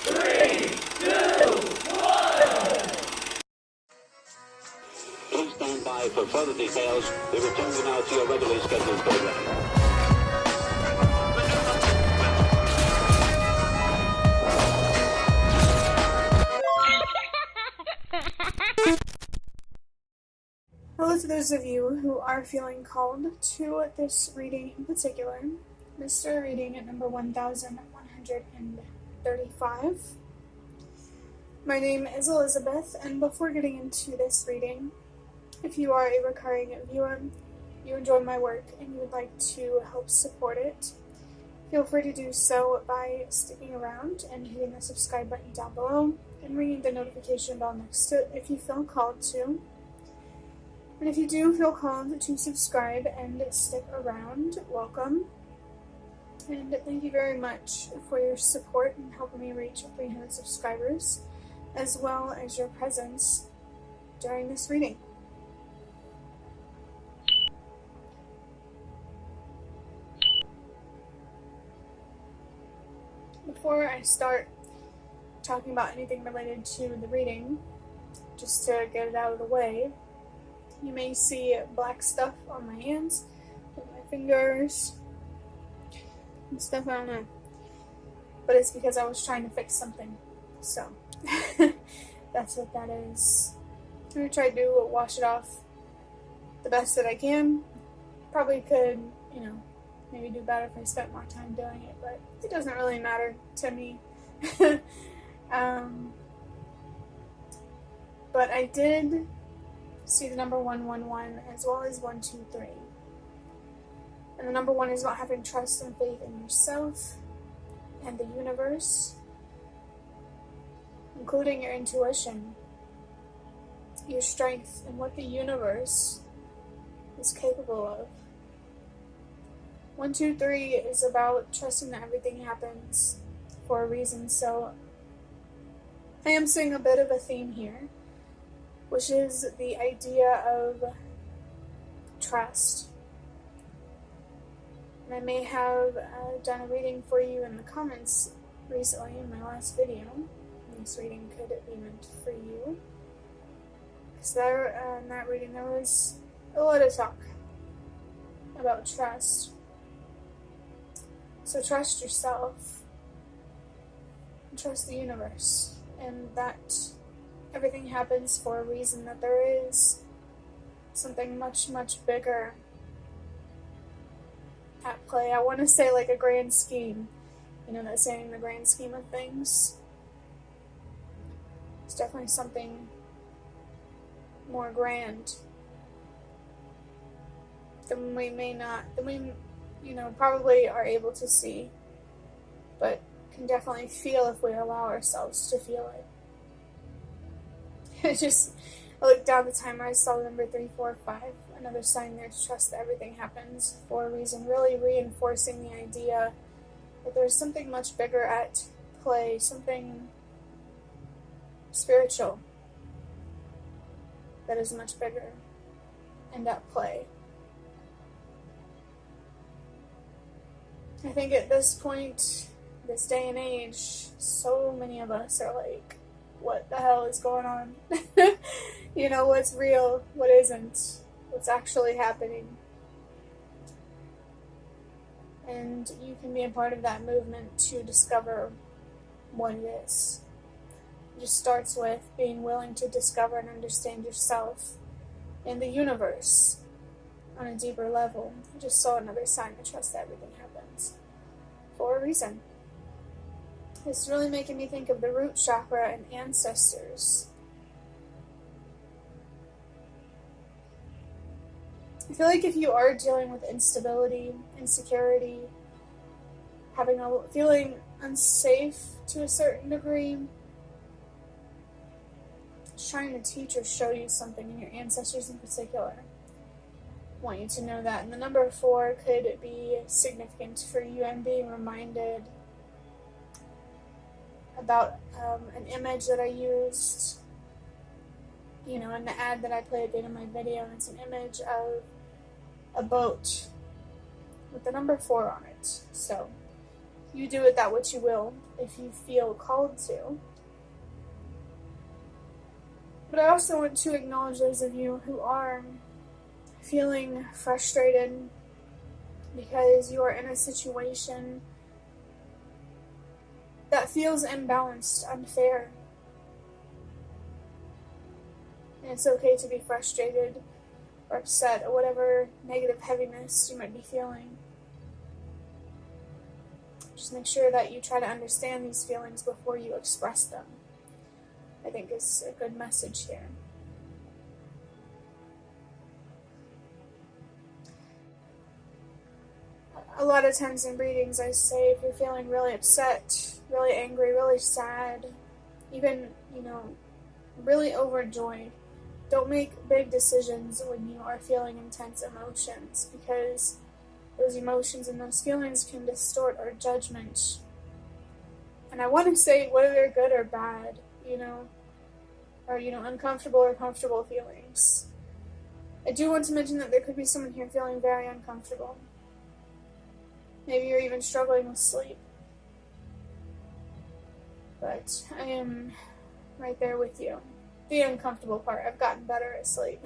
3, 2, 1. Please stand by for further details. We return you now to your regularly scheduled program. Hello to those of you who are feeling called to this reading in particular, Mystery Reading at number 1135. My name is Elizabeth, and before getting into this reading, if you are a recurring viewer, you enjoy my work, and you would like to help support it, feel free to do so by sticking around and hitting the subscribe button down below and ringing the notification bell next to it if you feel called to. And if you do feel called to subscribe and stick around, welcome. And thank you very much for your support in helping me reach 300 subscribers, as well as your presence during this reading. Before I start talking about anything related to the reading, just to get it out of the way, you may see black stuff on my hands, with my fingers, and stuff, I don't know. But it's because I was trying to fix something, so that's what that is. I'm going to try to wash it off the best that I can. Probably could, maybe do better if I spent more time doing it, but it doesn't really matter to me. But I did see the number 111 as well as 123. And the number 1 is about having trust and faith in yourself and the universe, including your intuition, your strength, and what the universe is capable of. 123 is about trusting that everything happens for a reason, so I am seeing a bit of a theme here, which is the idea of trust. And I may have done a reading for you in the comments recently in my last video. And this reading could be meant for you. Because in that reading there was a lot of talk about trust. So trust yourself. And trust the universe. And that everything happens for a reason, that there is something much, much bigger at play. I want to say like a grand scheme. That saying, the grand scheme of things. It's definitely something more grand than we probably are able to see, but can definitely feel if we allow ourselves to feel it. I looked down the timer, I saw the number 345, another sign there to trust that everything happens for a reason, really reinforcing the idea that there's something much bigger at play, something spiritual that is much bigger and at play. I think at this point, this day and age, so many of us are like, what the hell is going on? What's real, what isn't, what's actually happening. And you can be a part of that movement to discover what it is. It just starts with being willing to discover and understand yourself and the universe on a deeper level. I just saw another sign to trust that everything happens for a reason. It's really making me think of the root chakra and ancestors. I feel like if you are dealing with instability, insecurity, feeling unsafe to a certain degree, it's trying to teach or show you something, in your ancestors in particular. I want you to know that. And the number 4 could be significant for you, and being reminded about an image that I used, in the ad that I played at the end of my video. And it's an image of a boat with the number 4 on it. So you do with that what you will, if you feel called to. But I also want to acknowledge those of you who are feeling frustrated because you are in a situation that feels imbalanced, unfair. And it's okay to be frustrated or upset or whatever negative heaviness you might be feeling. Just make sure that you try to understand these feelings before you express them, I think is a good message here. A lot of times in readings I say if you're feeling really upset, really angry, really sad, even, really overjoyed, don't make big decisions when you are feeling intense emotions, because those emotions and those feelings can distort our judgment. And I want to say whether they're good or bad, or, uncomfortable or comfortable feelings. I do want to mention that there could be someone here feeling very uncomfortable. Maybe you're even struggling with sleep. But I am right there with you. The uncomfortable part, I've gotten better at sleep.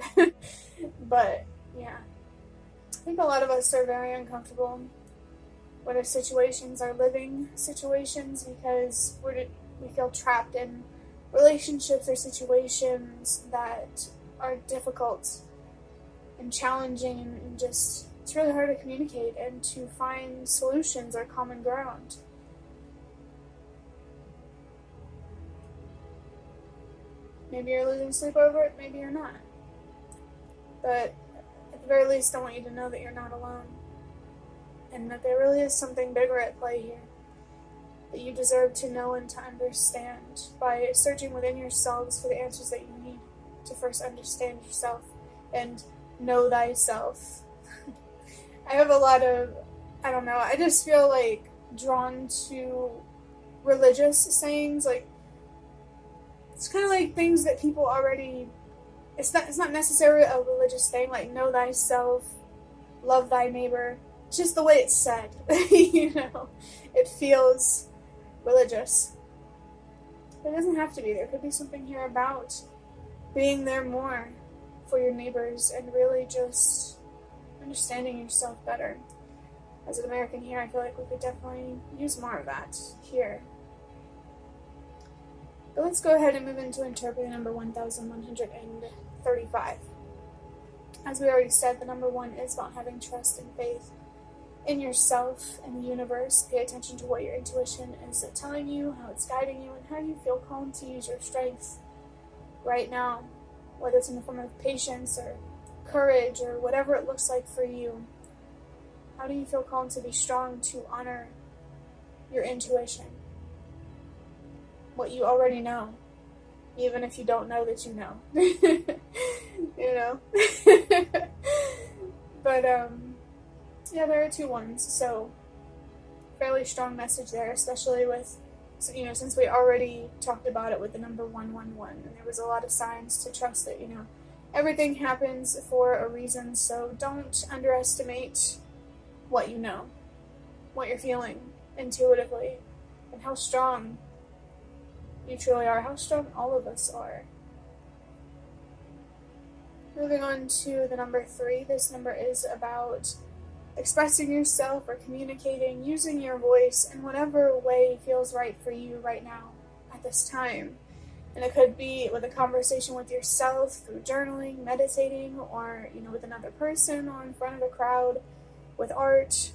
But, yeah. I think a lot of us are very uncomfortable when our situations are living situations because we feel trapped in relationships or situations that are difficult and challenging and just, it's really hard to communicate and to find solutions or common ground. Maybe you're losing sleep over it, maybe you're not. But at the very least, I want you to know that you're not alone. And that there really is something bigger at play here. That you deserve to know and to understand by searching within yourselves for the answers that you need to first understand yourself and know thyself. I have a lot of, I just feel like drawn to religious sayings, like, it's kind of like things that people already, it's not necessarily a religious thing, like know thyself, love thy neighbor. It's just the way it's said, it feels religious. But it doesn't have to be. There could be something here about being there more for your neighbors and really just understanding yourself better. As an American here, I feel like we could definitely use more of that here. But let's go ahead and move into interpreting number 1135. As we already said, the number 1 is about having trust and faith in yourself and the universe. Pay attention to what your intuition is telling you, how it's guiding you, and how you feel called to use your strength right now, whether it's in the form of patience or courage or whatever it looks like for you. How do you feel called to be strong, to honor your intuition? What you already know, even if you don't know that you know. But, yeah, there are 2 ones, so fairly strong message there, especially with, since we already talked about it with the number 111, and there was a lot of signs to trust that, everything happens for a reason, so don't underestimate what you know, what you're feeling intuitively, and how strong you truly are, how strong all of us are. Moving on to the number 3, this number is about expressing yourself or communicating, using your voice in whatever way feels right for you right now, at this time. And it could be with a conversation with yourself, through journaling, meditating, or, with another person, or in front of a crowd, with art.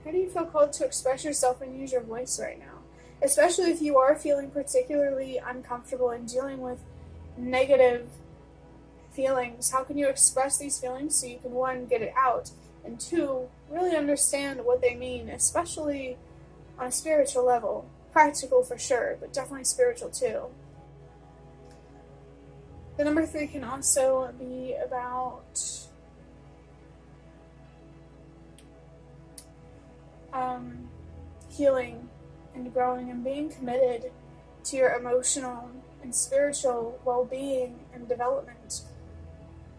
How do you feel called to express yourself and use your voice right now? Especially if you are feeling particularly uncomfortable and dealing with negative feelings. How can you express these feelings so you can, 1, get it out, and 2, really understand what they mean, especially on a spiritual level. Practical for sure, but definitely spiritual too. The number 3 can also be about healing and growing and being committed to your emotional and spiritual well-being and development,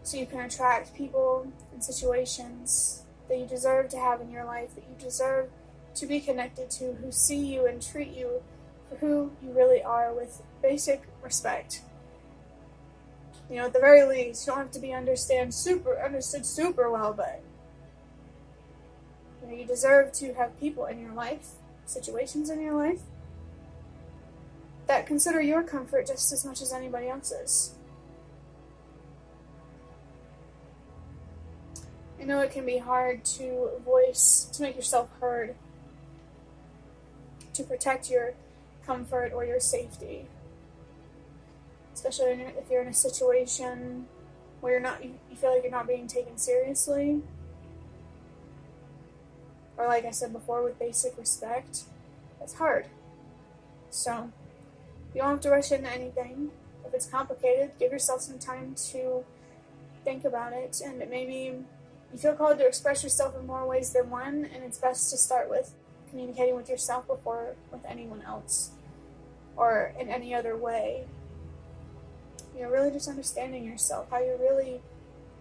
so you can attract people and situations that you deserve to have in your life, that you deserve to be connected to, who see you and treat you for who you really are with basic respect. You know, at the very least, you don't have to be understood super well, but you know, you deserve to have people in your life, situations in your life, that consider your comfort just as much as anybody else's. I know it can be hard to make yourself heard, to protect your comfort or your safety. Especially if you're in a situation where you feel like you're not being taken seriously. Or like I said before, with basic respect. It's hard. So, you don't have to rush into anything. If it's complicated, give yourself some time to think about it. And maybe you feel called to express yourself in more ways than one, and it's best to start with communicating with yourself before with anyone else. Or in any other way. You know, really just understanding yourself, how you're really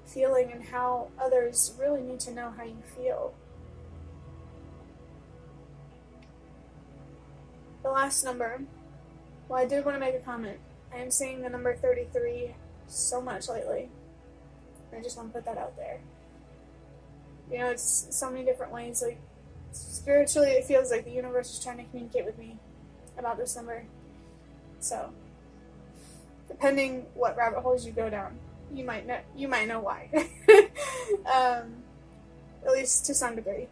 feeling, and how others really need to know how you feel. The last number, well, I did want to make a comment. I am seeing the number 33 so much lately. I just want to put that out there. You know, it's so many different ways. Like, spiritually, it feels like the universe is trying to communicate with me about this number. So, depending what rabbit holes you go down, you might know why. At least to some degree,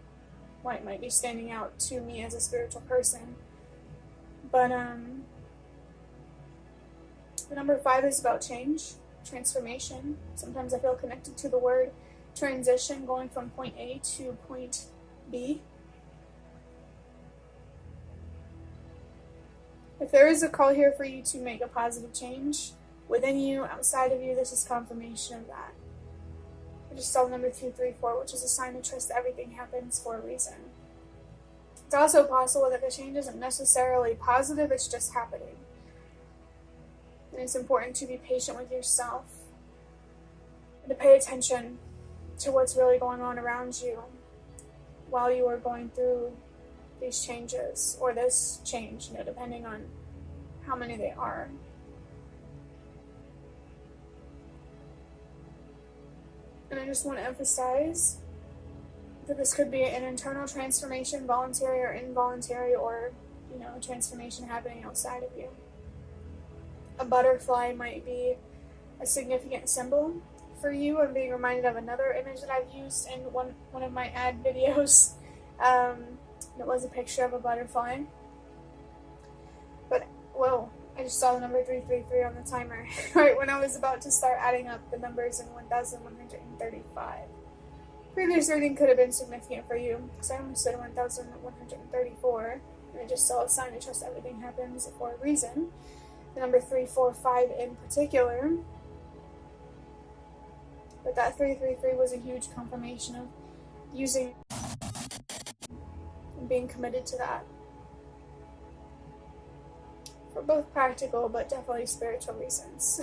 why it might be standing out to me as a spiritual person. But the number 5 is about change, transformation. Sometimes I feel connected to the word transition, going from point A to point B. If there is a call here for you to make a positive change within you, outside of you, this is confirmation of that. I just saw number 234, which is a sign to trust everything happens for a reason. It's also possible that the change isn't necessarily positive, it's just happening. And it's important to be patient with yourself and to pay attention to what's really going on around you while you are going through these changes, or this change, you know, depending on how many they are. And I just want to emphasize that this could be an internal transformation, voluntary or involuntary, or, you know, transformation happening outside of you. A butterfly might be a significant symbol for you. I'm being reminded of another image that I've used in one of my ad videos. It was a picture of a butterfly. But, whoa, I just saw the number 333 on the timer right when I was about to start adding up the numbers in 1135. Previous reading could have been significant for you, because I almost said 1134, and I just saw a sign to trust everything happens for a reason. The number 345 in particular. But that 333 was a huge confirmation of using and being committed to that. For both practical, but definitely spiritual reasons.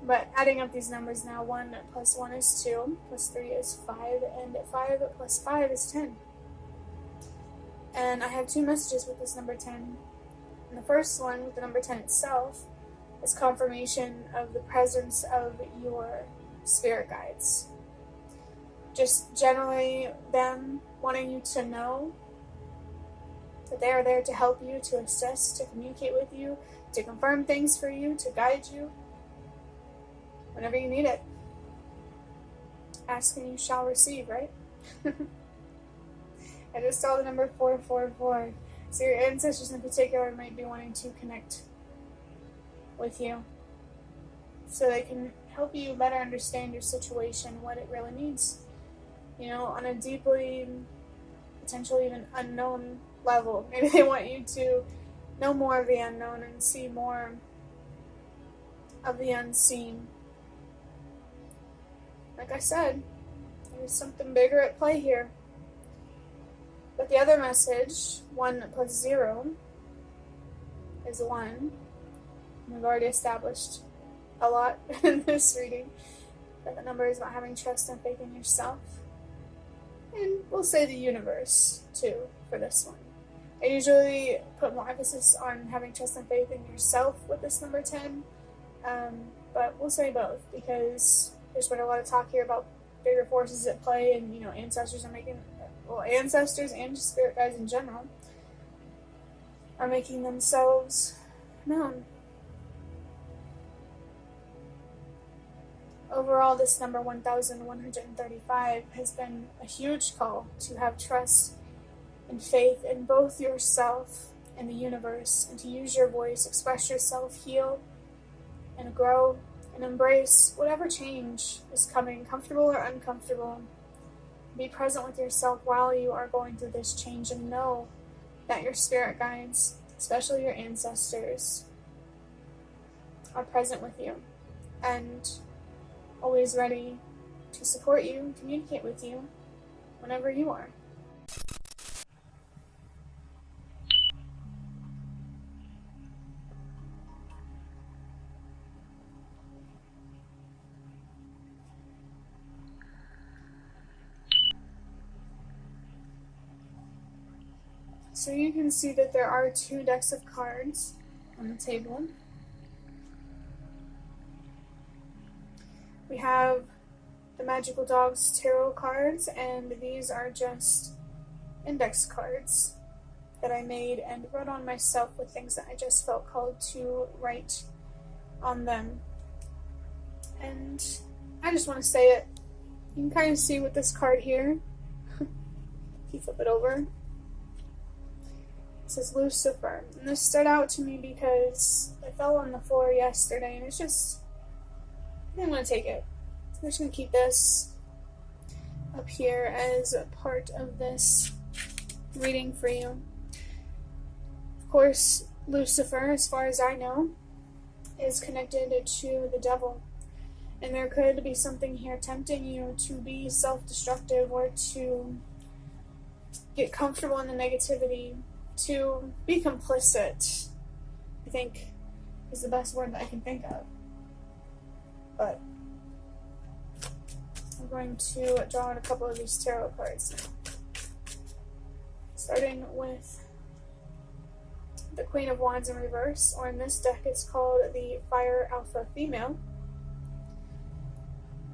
But adding up these numbers now, 1 plus 1 is 2, plus 3 is 5, and 5 plus 5 is 10. And I have 2 messages with this number 10. And the first one, with the number 10 itself, is confirmation of the presence of your spirit guides. Just generally them wanting you to know that they are there to help you, to assist, to communicate with you, to confirm things for you, to guide you whenever you need it. Ask and you shall receive, right? I just saw the number 444. So your ancestors in particular might be wanting to connect with you so they can help you better understand your situation, what it really means. You know, on a deeply, potentially even unknown level. Maybe they want you to know more of the unknown and see more of the unseen. Like I said, there's something bigger at play here. But the other message, 1 plus 0, is 1. We've already established a lot in this reading that the number is about having trust and faith in yourself. and we'll say the universe too for this one. I usually put more emphasis on having trust and faith in yourself with this number 10, but we'll say both because there's been a lot of talk here about bigger forces at play, and ancestors are making, well, ancestors and just spirit guides in general are making themselves known. Overall, this number 1135 has been a huge call to have trust and faith in both yourself and the universe, and to use your voice, express yourself, heal, and grow, and embrace whatever change is coming, comfortable or uncomfortable. Be present with yourself while you are going through this change, and know that your spirit guides, especially your ancestors, are present with you and always ready to support you and communicate with you whenever you are. So you can see that there are 2 decks of cards on the table. We have the Magical Dogs Tarot cards, and these are just index cards that I made and wrote on myself with things that I just felt called to write on them. And I just want to say it. You can kind of see with this card here, if you flip it over, it says Lucifer. And this stood out to me because it fell on the floor yesterday, and it's just, I didn't want to take it. I'm just going to keep this up here as a part of this reading for you. Of course, Lucifer, as far as I know, is connected to the devil. And there could be something here tempting you to be self-destructive or to get comfortable in the negativity, to be complicit, I think is the best word that I can think of. But I'm going to draw out a couple of these tarot cards now. Starting with the Queen of Wands in reverse, or in this deck it's called the Fire Alpha Female.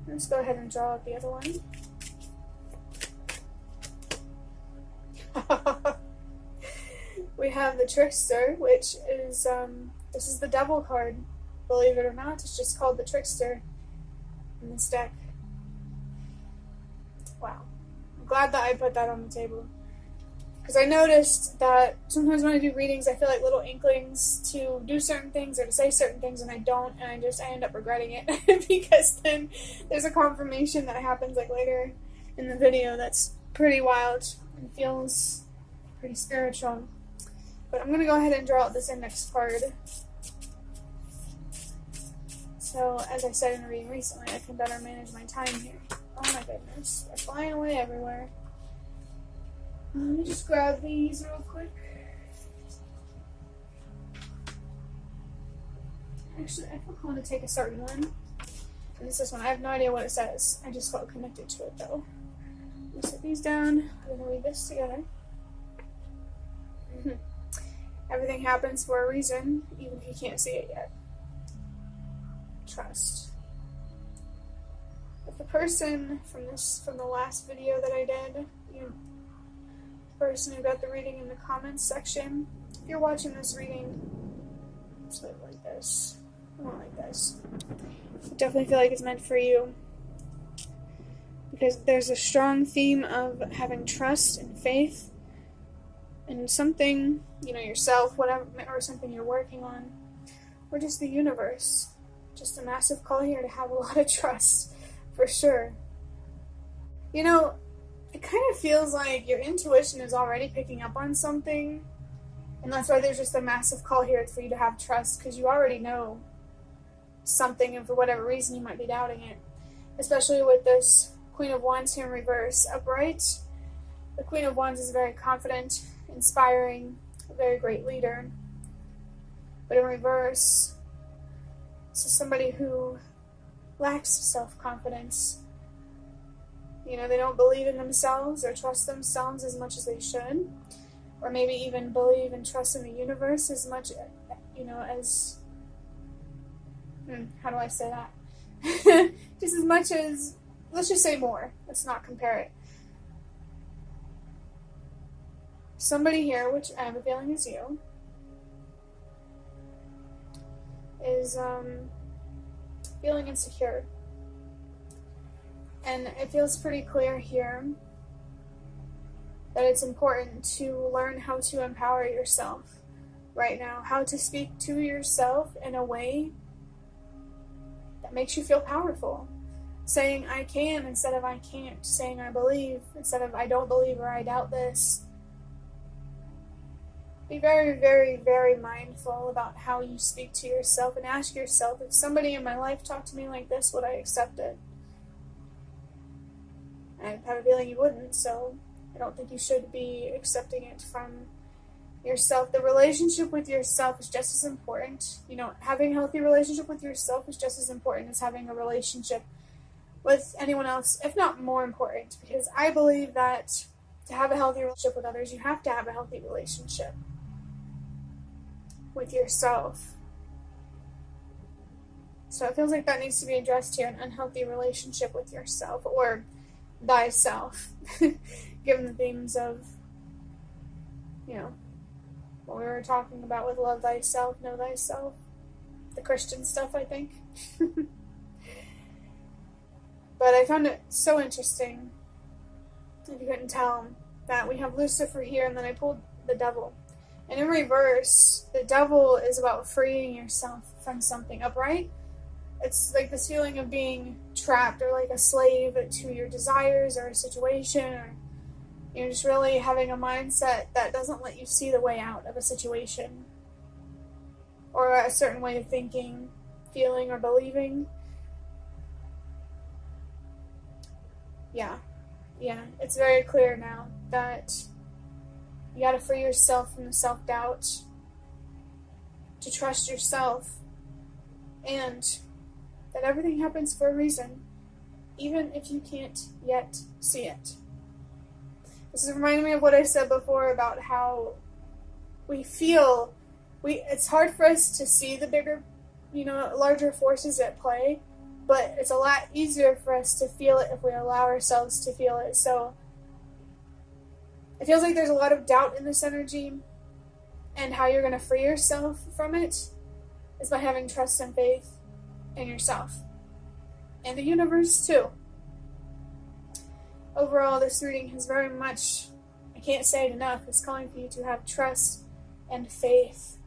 Let's go ahead and draw out the other one. We have the Trickster, which is, this is the Devil card. Believe it or not, it's just called the Trickster in this deck. Wow. I'm glad that I put that on the table. Because I noticed that sometimes when I do readings, I feel like little inklings to do certain things or to say certain things, and I don't, and I end up regretting it. Because then there's a confirmation that happens like later in the video that's pretty wild and feels pretty spiritual. But I'm going to go ahead and draw out this index card. So, as I said in a reading recently, I can better manage my time here. Oh my goodness, they're flying away everywhere. Let me just grab these real quick. Actually, I feel called to take a certain one. And this is one. I have no idea what it says. I just felt connected to it though. Let me set these down. We're going to read this together. Everything happens for a reason, even if you can't see it yet. Trust. If the person from the last video that I did, the person who got the reading in the comments section, if you're watching this reading, let's put it like this. I don't like this. I definitely feel like it's meant for you. Because there's a strong theme of having trust and faith in something, yourself, whatever, or something you're working on, or just the universe. Just a massive call here to have a lot of trust, for sure. It kind of feels like your intuition is already picking up on something, and that's why there's just a massive call here for you to have trust, because you already know something, and for whatever reason you might be doubting it. Especially with this Queen of Wands here in reverse. Upright, the Queen of Wands is very confident, inspiring, a very great leader. But in reverse, this is somebody who lacks self-confidence, They don't believe in themselves or trust themselves as much as they should, or maybe even believe and trust in the universe as much, as, how do I say that? Just as much as, let's just say more. Let's not compare it. Somebody here, which I have a feeling is you, is feeling insecure. And it feels pretty clear here that it's important to learn how to empower yourself right now, how to speak to yourself in a way that makes you feel powerful. Saying I can instead of I can't, saying I believe instead of I don't believe or I doubt this. Be very, very, very mindful about how you speak to yourself and ask yourself, if somebody in my life talked to me like this, would I accept it? I have a feeling you wouldn't, so I don't think you should be accepting it from yourself. The relationship with yourself is just as important. Having a healthy relationship with yourself is just as important as having a relationship with anyone else, if not more important, because I believe that to have a healthy relationship with others, you have to have a healthy relationship with yourself. So it feels like that needs to be addressed here, an unhealthy relationship with yourself, or thyself, given the themes of, what we were talking about with love thyself, know thyself, the Christian stuff, I think. But I found it so interesting, if you couldn't tell, that we have Lucifer here, and then I pulled the devil. And in reverse, the devil is about freeing yourself from something upright. It's like this feeling of being trapped or like a slave to your desires or a situation, or just really having a mindset that doesn't let you see the way out of a situation or a certain way of thinking, feeling, or believing. Yeah, it's very clear now that you gotta free yourself from the self-doubt, to trust yourself, and that everything happens for a reason, even if you can't yet see it. This is reminding me of what I said before about how we feel, it's hard for us to see the bigger, larger forces at play, but it's a lot easier for us to feel it if we allow ourselves to feel it. So it feels like there's a lot of doubt in this energy, and how you're going to free yourself from it is by having trust and faith in yourself and the universe too. Overall, this reading has very much, I can't say it enough, it's calling for you to have trust and faith,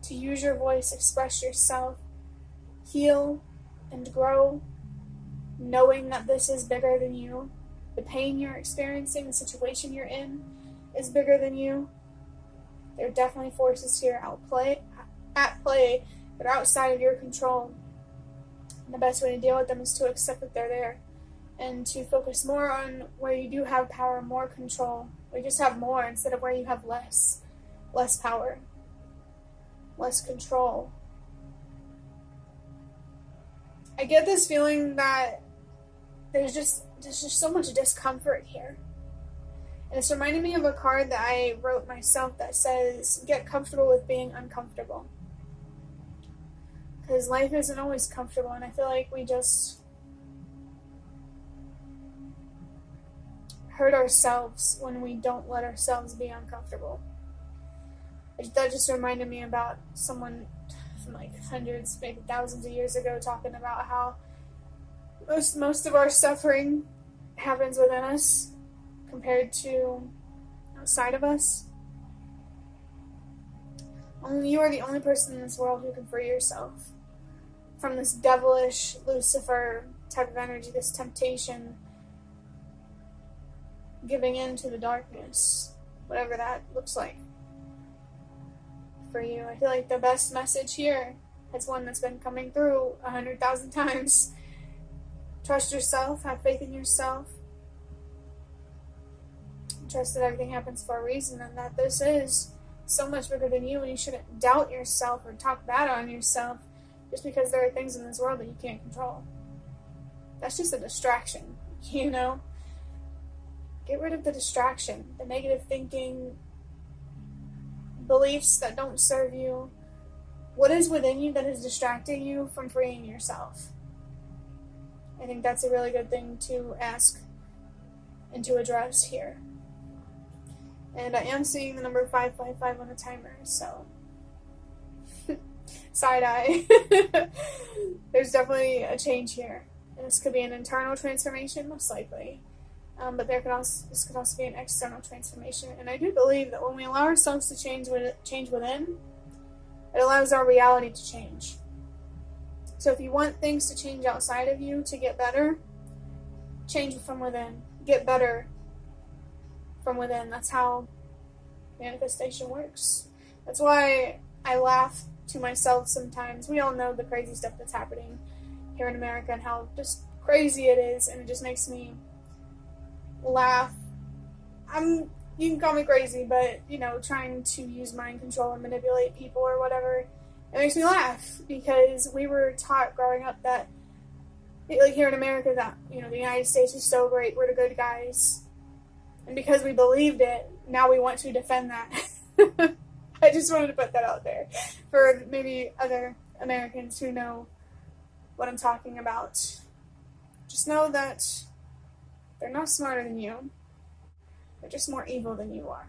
to use your voice, express yourself, heal and grow, knowing that this is bigger than you. The pain you're experiencing, the situation you're in, is bigger than you. There are definitely forces here at play that are outside of your control. And the best way to deal with them is to accept that they're there, and to focus more on where you do have power, more control, where you just have more instead of where you have less power, less control. I get this feeling that there's just so much discomfort here. And it's reminding me of a card that I wrote myself that says, get comfortable with being uncomfortable. Because life isn't always comfortable, and I feel like we just hurt ourselves when we don't let ourselves be uncomfortable. That just reminded me about someone from like hundreds, maybe thousands of years ago, talking about how most of our suffering happens within us compared to outside of us. You are the only person in this world who can free yourself from this devilish Lucifer type of energy, this temptation, giving in to the darkness, whatever that looks like for you. I feel like the best message here is one that's been coming through 100,000 times. Trust yourself, have faith in yourself, trust that everything happens for a reason, and that this is so much bigger than you, and you shouldn't doubt yourself or talk bad on yourself just because there are things in this world that you can't control. That's just a distraction. you know? Get rid of the distraction, the negative thinking, beliefs that don't serve you. What is within you that is distracting you from freeing yourself? I think that's a really good thing to ask and to address here. And I am seeing the number 555 on the timer, so side eye. There's definitely a change here. And this could be an internal transformation, most likely. But this could also be an external transformation. And I do believe that when we allow ourselves to change within, it allows our reality to change. So if you want things to change outside of you to get better, change from within. Get better from within. That's how manifestation works. That's why I laugh to myself sometimes. We all know the crazy stuff that's happening here in America and how just crazy it is, and it just makes me laugh. You can call me crazy, but, trying to use mind control and manipulate people or whatever, it makes me laugh, because we were taught growing up that, like here in America, that, the United States is so great, we're the good guys. And because we believed it, now we want to defend that. I just wanted to put that out there for maybe other Americans who know what I'm talking about. Just know that they're not smarter than you. They're just more evil than you are.